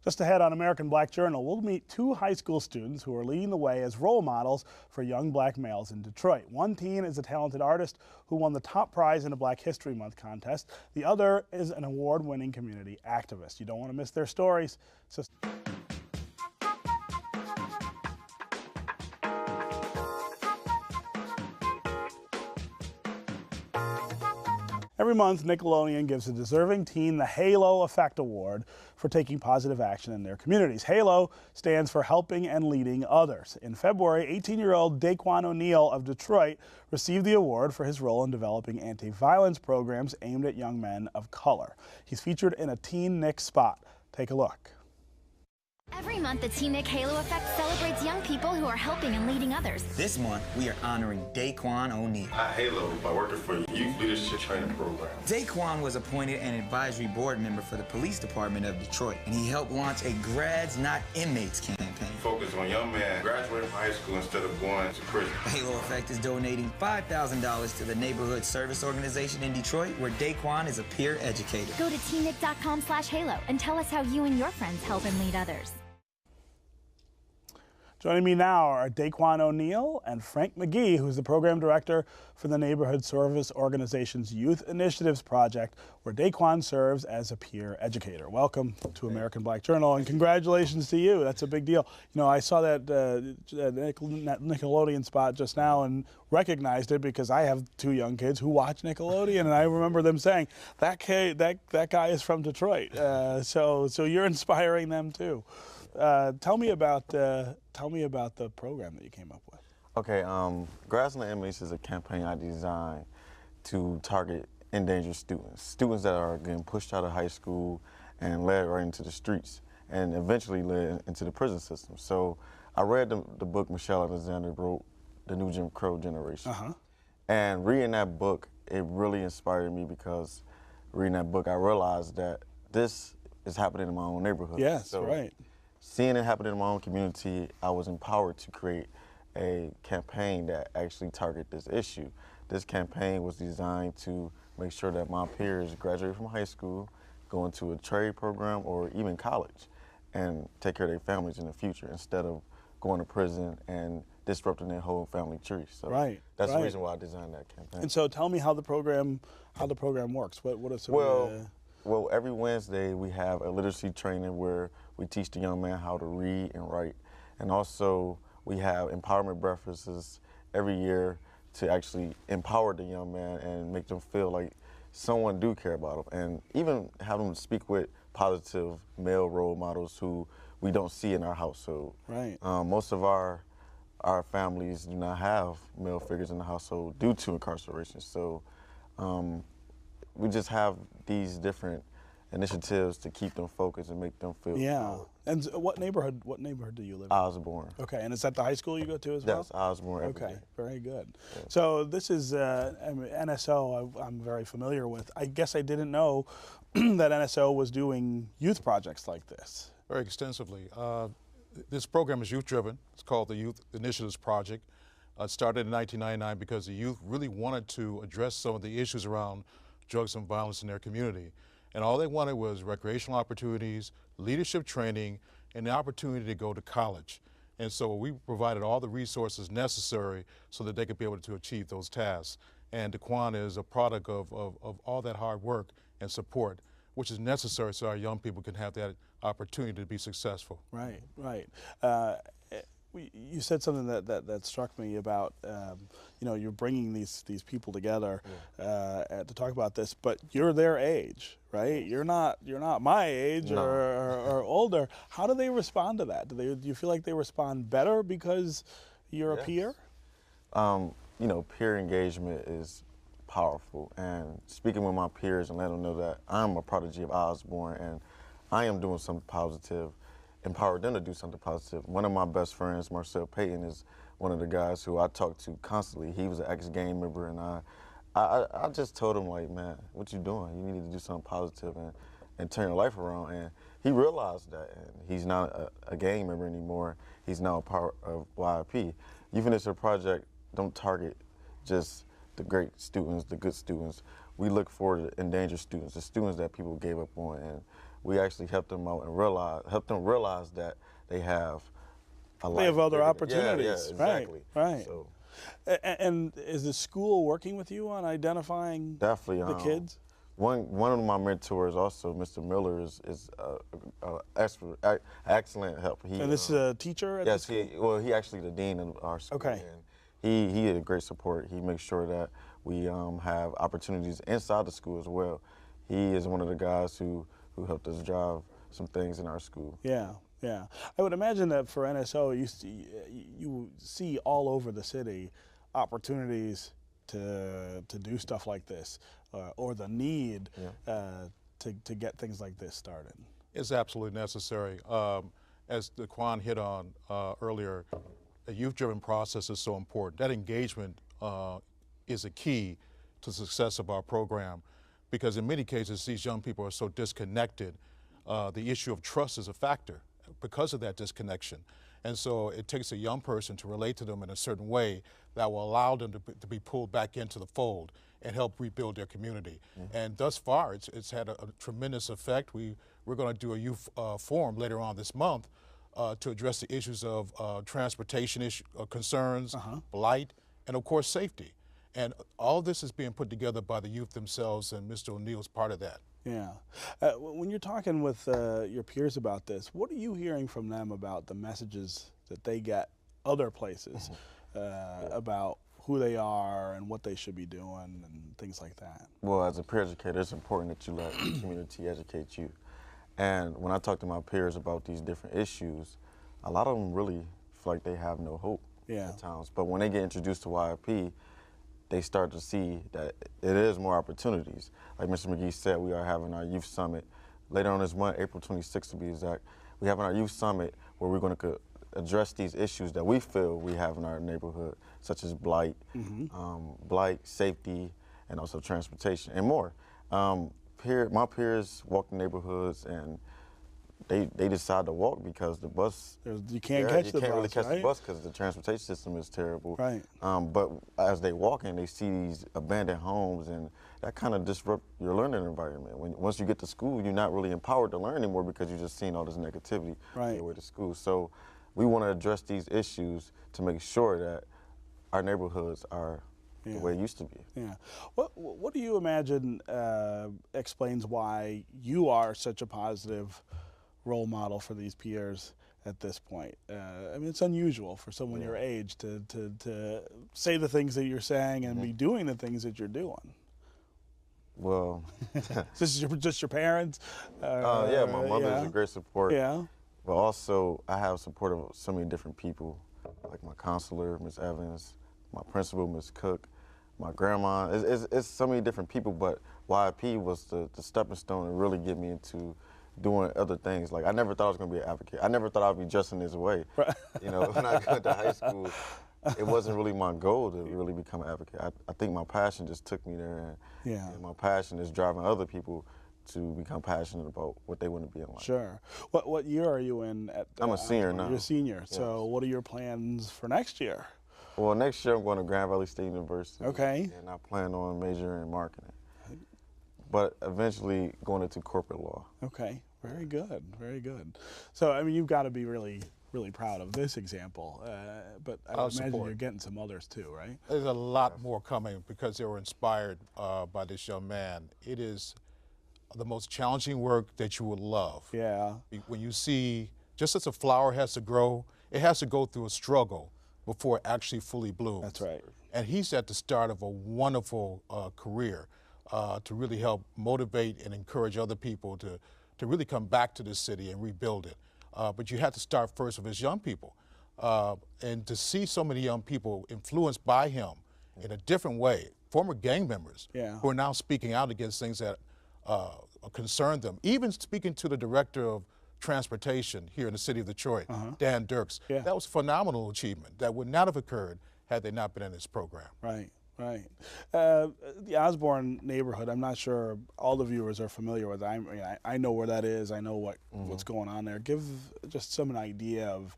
Just ahead on American Black Journal, we'll meet two high school students who are leading the way as role models for young black males in Detroit. One teen is a talented artist who won the top prize in a Black History Month contest. The other is an award-winning community activist. You don't want to miss their stories. So every month, Nickelodeon gives a deserving teen the Halo Effect Award for taking positive action in their communities. Halo stands for helping and leading others. In February, 18-year-old Daquan O'Neal of Detroit received the award for his role in developing anti-violence programs aimed at young men of color. He's featured in a Teen Nick spot. Take a look. Every month, the Teen Nick Halo Effect celebrates young people who are helping and leading others. This month, we are honoring Daquan O'Neal. At Halo, by working for Youth Leadership Training Program. Daquan was appointed an advisory board member for the Police Department of Detroit, and he helped launch a Grads Not Inmates campaign. Focus on young men graduating from high school instead of going to prison. The Halo Effect is donating $5,000 to the Neighborhood Service Organization in Detroit, where Daquan is a peer educator. Go to teennick.com/halo and tell us how you and your friends help and lead others. Joining me now are Daquan O'Neal and Frank McGee, who's the program director for the Neighborhood Service Organization's Youth Initiatives Project, where Daquan serves as a peer educator. Welcome to American Black Journal, and congratulations to you. That's a big deal. You know, I saw that Nickelodeon spot just now and recognized it because I have two young kids who watch Nickelodeon, and I remember them saying, that guy is from Detroit. So you're inspiring them too. Tell me about the program that you came up with. Okay, Grads Not Inmates is a campaign I designed to target endangered students that are getting pushed out of high school and led right into the streets and eventually led into the prison system. So I read the book Michelle Alexander wrote, The New Jim Crow Generation. And reading that book, it really inspired me because reading that book, I realized that this is happening in my own neighborhood. Yes, right. Seeing it happen in my own community, I was empowered to create a campaign that actually targeted this issue. This campaign was designed to make sure that my peers graduate from high school, go into a trade program or even college, and take care of their families in the future instead of going to prison and disrupting their whole family tree. So that's the reason why I designed that campaign. And so tell me how the program works. What are some Well, every Wednesday we have a literacy training where we teach the young man how to read and write. And also we have empowerment breakfasts every year to actually empower the young man and make them feel like someone do care about them. And even have them speak with positive male role models who we don't see in our household. Right. Most of our families do not have male figures in the household due to incarceration. So we just have these different initiatives to keep them focused and make them feel. Yeah. And what neighborhood do you live in? Osborne. Okay. And is that the high school you go to as well? That's Osborne. Okay. Very good. Yeah. So this is NSO. I'm very familiar with. I guess I didn't know that NSO was doing youth projects like this. Very extensively. This program is youth-driven. It's called the Youth Initiatives Project. It started in 1999 because the youth really wanted to address some of the issues around drugs and violence in their community. And all they wanted was recreational opportunities, leadership training, and the opportunity to go to college. And so we provided all the resources necessary so that they could be able to achieve those tasks. And Daquan is a product of all that hard work and support, which is necessary so our young people can have that opportunity to be successful. Right, right. You said something that struck me about, you know, you're bringing these people together to talk about this, but you're their age, right? You're not my age or older. How do they respond to that? Do you feel like they respond better because you're a peer? You know, peer engagement is powerful, and speaking with my peers and letting them know that I'm a prodigy of Osborne and I am doing something positive, empower them to do something positive. One of my best friends, Marcel Payton, is one of the guys who I talk to constantly. He was an ex-gang member, and I just told him, like, man, what you doing? You need to do something positive and turn your life around. And he realized that, and he's not a gang member anymore. He's now a part of YIP. Youth Initiative Project don't target just the great students, the good students. We look for the endangered students, the students that people gave up on, and we actually help them out and help them realize that they have a They have life other bigger than- opportunities. Yeah, exactly. Right. So And is the school working with you on identifying definitely the kids? One of my mentors, also Mr. Miller, is excellent help. And this is a teacher at yes, the school? he actually the dean of our school. Okay. And he had great support. He makes sure that we have opportunities inside the school as well. He is one of the guys who helped us drive some things in our school. Yeah, yeah. I would imagine that for NSO, you see all over the city opportunities to do stuff like this, or the need to get things like this started. It's absolutely necessary. As Daquan hit on earlier, a youth-driven process is so important. That engagement is a key to the success of our program, because in many cases these young people are so disconnected. The issue of trust is a factor because of that disconnection. And so it takes a young person to relate to them in a certain way that will allow them to be pulled back into the fold and help rebuild their community. And thus far, it's had a tremendous effect. We're going to do a youth forum later on this month to address the issues of transportation concerns, blight, and of course safety. And all this is being put together by the youth themselves, and Mr. O'Neill's part of that. Yeah. When you're talking with your peers about this, what are you hearing from them about the messages that they get other places about who they are and what they should be doing and things like that? Well, as a peer educator, it's important that you let the community educate you. And when I talk to my peers about these different issues, a lot of them really feel like they have no hope at times. But when they get introduced to YIP, they start to see that it is more opportunities. Like Mr. McGee said, we are having our youth summit later on this month, April 26th to be exact. We're having our youth summit where we're going to address these issues that we feel we have in our neighborhood, such as blight, safety, and also transportation, and more. My peers walk the neighborhoods, and they decide to walk because the bus. You can't catch the bus, really catch right? the bus because the transportation system is terrible. Right. But as they walk in, they see these abandoned homes, and that kind of disrupt your learning environment. Once you get to school, you're not really empowered to learn anymore because you're just seeing all this negativity on your way to school. So we want to address these issues to make sure that our neighborhoods are the way it used to be. Yeah. What do you imagine explains why you are such a positive role model for these peers at this point? I mean, it's unusual for someone your age to say the things that you're saying and be doing the things that you're doing. Well, This is just your parents? yeah, my mother is a great support. Yeah. But also, I have support of so many different people, like my counselor, Ms. Evans, my principal, Ms. Cook, my grandma. It's so many different people, but YIP was the stepping stone to really get me into doing other things. Like, I never thought I was going to be an advocate. I never thought I'd be dressing this way. Right. You know, when I got to high school, it wasn't really my goal to really become an advocate. I think my passion just took me there, and my passion is driving other people to become passionate about what they want to be in life. Sure. What year are you in? I'm a senior now. You're a senior. So what are your plans for next year? Well, next year I'm going to Grand Valley State University. Okay. And I plan on majoring in marketing, but eventually going into corporate law. Okay. Very good. Very good. So, I mean, you've got to be really proud of this example, but I would imagine you're getting some others too, right? There's a lot more coming because they were inspired by this young man. It is the most challenging work that you will love. Yeah. When you see, just as a flower has to grow, it has to go through a struggle before it actually fully blooms. That's right. And he's at the start of a wonderful career to really help motivate and encourage other people to really come back to this city and rebuild it. But you have to start first with his young people. And to see so many young people influenced by him in a different way, former gang members who are now speaking out against things that concern them, even speaking to the director of transportation here in the city of Detroit, Dan Dirks. That was a phenomenal achievement that would not have occurred had they not been in this program. Right. Right. The Osborne neighborhood, I'm not sure all the viewers are familiar with it. I know where that is. I know what's going on there. Give just some idea of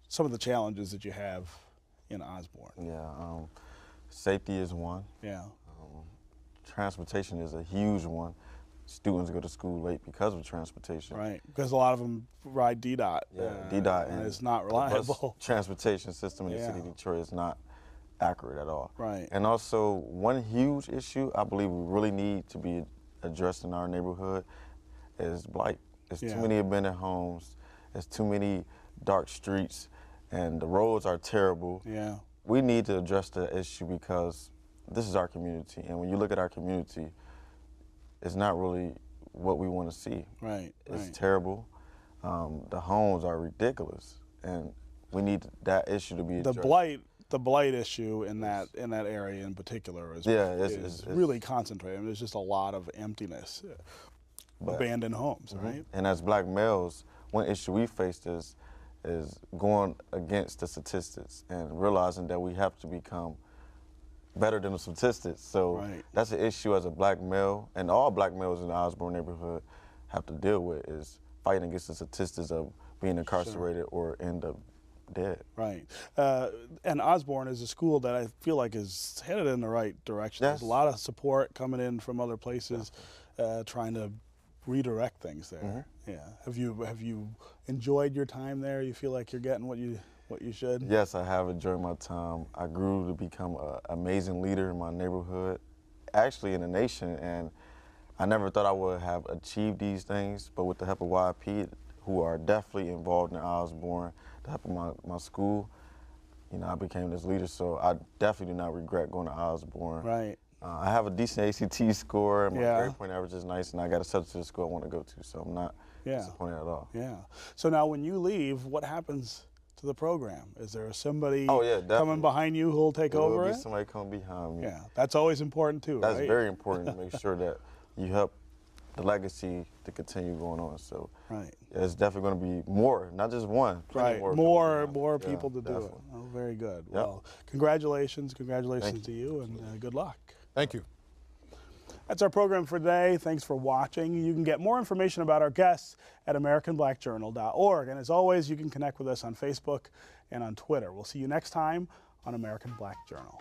some of the challenges that you have in Osborne. Yeah. Safety is one. Yeah. Transportation is a huge one. students go to school late because of transportation. Right, because a lot of them ride DDOT. Yeah, DDOT, and and it's not the bus reliable. transportation system in the city Yeah. of Detroit is not accurate at all. Right. And also, one huge issue I believe we really need to be addressed in our neighborhood is blight. There's Yeah. too many abandoned homes. There's too many dark streets, and the roads are terrible. Yeah. We need to address the issue because this is our community, and when you look at our community, it's not really what we want to see. Right. It's right. terrible. The homes are ridiculous, and we need that issue to be The addressed. blight issue in that area in particular is, Yeah, is it's really concentrated. I mean, there's just a lot of emptiness, abandoned homes, right? And as black males, one issue we faced is going against the statistics and realizing that we have to become better than the statistics. So Right. that's an issue as a black male, and all black males in the Osborne neighborhood have to deal with, is fighting against the statistics of being incarcerated or end up dead. Right. And Osborne is a school that I feel like is headed in the right direction. There's a Yes. lot of support coming in from other places, trying to redirect things there. Mm-hmm. Yeah. Have you enjoyed your time there? You feel like you're getting what you should? Yes, I have enjoyed my time. I grew to become an amazing leader in my neighborhood, actually in the nation, and I never thought I would have achieved these things, but with the help of YP, who are definitely involved in Osborne, the help of my school, you know, I became this leader, so I definitely do not regret going to Osborne. Right. I have a decent ACT score, and my Yeah. grade point average is nice, and I got a substitute school I want to go to, so I'm not Yeah. disappointed at all. Yeah. So now when you leave, what happens to the program? Is there somebody Oh, yeah, coming definitely. behind you who'll take There will over be it? somebody coming behind me. Yeah. That's always important too, That's right? very important to make sure that you help the legacy to continue going on. So Right. it's definitely going to be more, not just one. Plenty Right, more more Yeah, people to do it. definitely. Oh, very good. Yep. Well, congratulations Thank to you, and good luck. Thank you. That's our program for today. Thanks for watching. You can get more information about our guests at AmericanBlackJournal.org. And as always, you can connect with us on Facebook and on Twitter. We'll see you next time on American Black Journal.